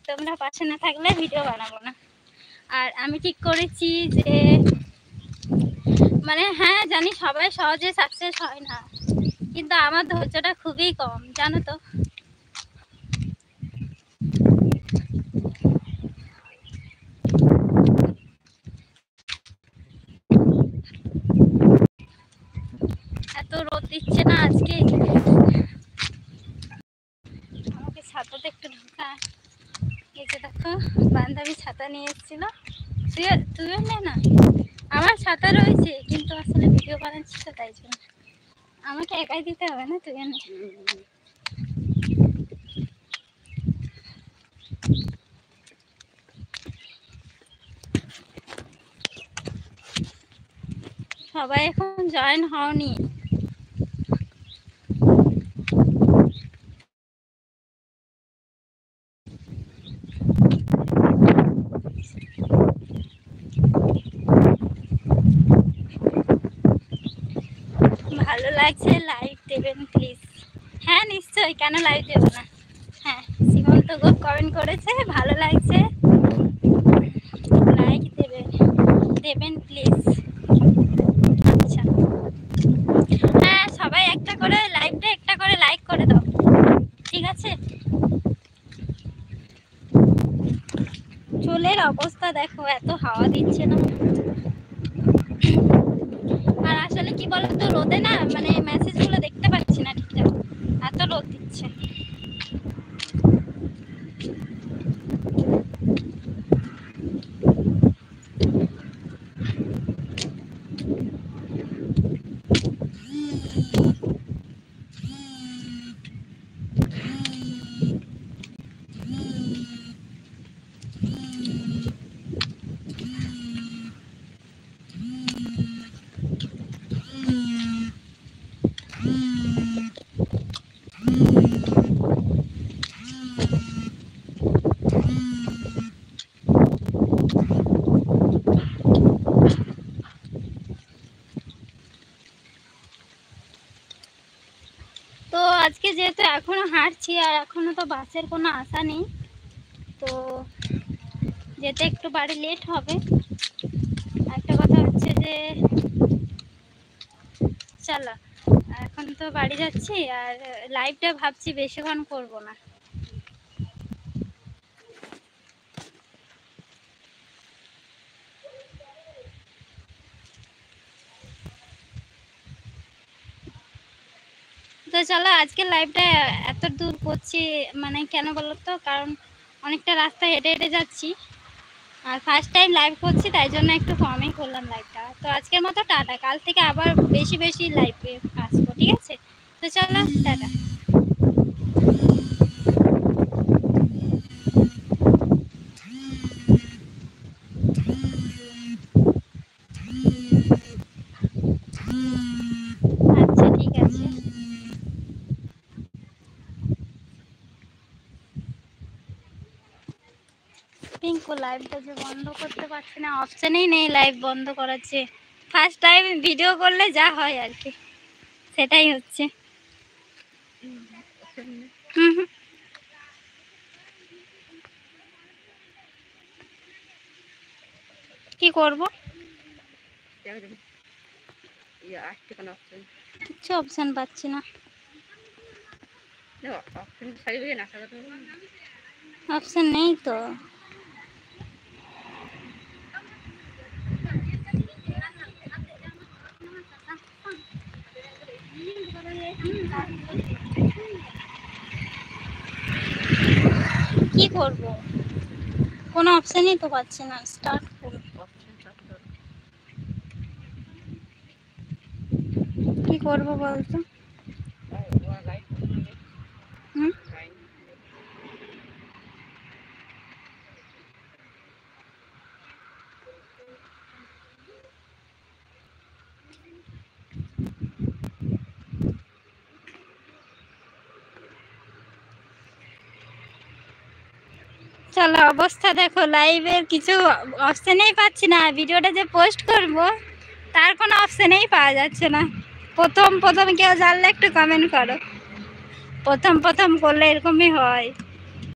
তোমরা পাশে না থাকলে ভিডিও বানাবো না। আর আমি ঠিক করেছি যে মানে হ্যাঁ জানি সবাই সহজে সাকসেস হয় না, কিন্তু আমার ধৈর্যটা খুবই কম জানো তো। এত রোদ দিচ্ছে না আজকে, আমাকে ছাতাতে একটু ঢোকা। এই যে দেখো বান্ধবী ছাতা নিয়ে এসেছিল, তুইও নে না। আমার ছাতা রয়েছে কিন্তু আসলে ভিডিও বানাচ্ছি তো তাই জন্য আমাকে একাই দিতে হবে না, তুইও নে। সবাই এখন জয়েন হওনি। ভালো লাগছে, লাইক দেবেন প্লিজ। হ্যাঁ নিশ্চয়ই, কেন লাইক দেবো না। হ্যাঁ সীমন্ত গোপ কমেন্ট করেছে ভালো লাগছে, লাইক দেবেন প্লিজ। আচ্ছা হ্যাঁ সবাই একটা করে লাইভটা একটা করে লাইক করে দাও, ঠিক আছে। চুলের অবস্থা দেখো, এত হাওয়া দিচ্ছে না। আর আসলে কি বলতো রোদে না মানে মেসেজ গুলো দেখতে পাচ্ছি না ঠিকঠাক, এত রোদ দিচ্ছে। তো আজকে যেহেতু এখনো হাঁটছি আর এখনো তো বাসের কোনো আশা নেই, তো যেতে একটু বাড়ি লেট হবে। একটা কথা হচ্ছে যে চলো এখন তো বাড়ি যাচ্ছি, আর লাইভটা ভাবছি বেশিক্ষণ করব না। তো চলো আজকে লাইভটা এত দূর করছি মানে কেন বলো তো, কারণ অনেকটা রাস্তা হেঁটে হেঁটে যাচ্ছি আর ফার্স্ট টাইম লাইভ করছি, তাই জন্য একটু কমই করলাম লাইভটা। তো আজকের মতো টাটা, কাল থেকে আবার বেশি বেশি লাইভে আসবো, ঠিক আছে। তো চলো টাটা। আচ্ছা ঠিক আছে। পিঙ্কু লাইভটা যে বন্ধ করতে পারছি না, অপশনেই নেই লাইভ বন্ধ করার। যে ফার্স্ট টাইম ভিডিও করলে যা হয় আর কি, সেটাই হচ্ছে। কি করব, কিছু অপশন পাচ্ছি না। অপশন নেই তো। কি করব, কোনো অপশনই তো পাচ্ছি না। স্টার্ট করব, কি করব বলতো। চলো অবস্থা দেখো, লাইভের কিছু অপশনেই পাচ্ছি না। ভিডিওটা যে পোস্ট করব তার কোনো অপশনেই পাওয়া যাচ্ছে না। প্রথম কেউ জানলে একটু কমেন্ট করো। প্রথম করলে এরকমই হয়।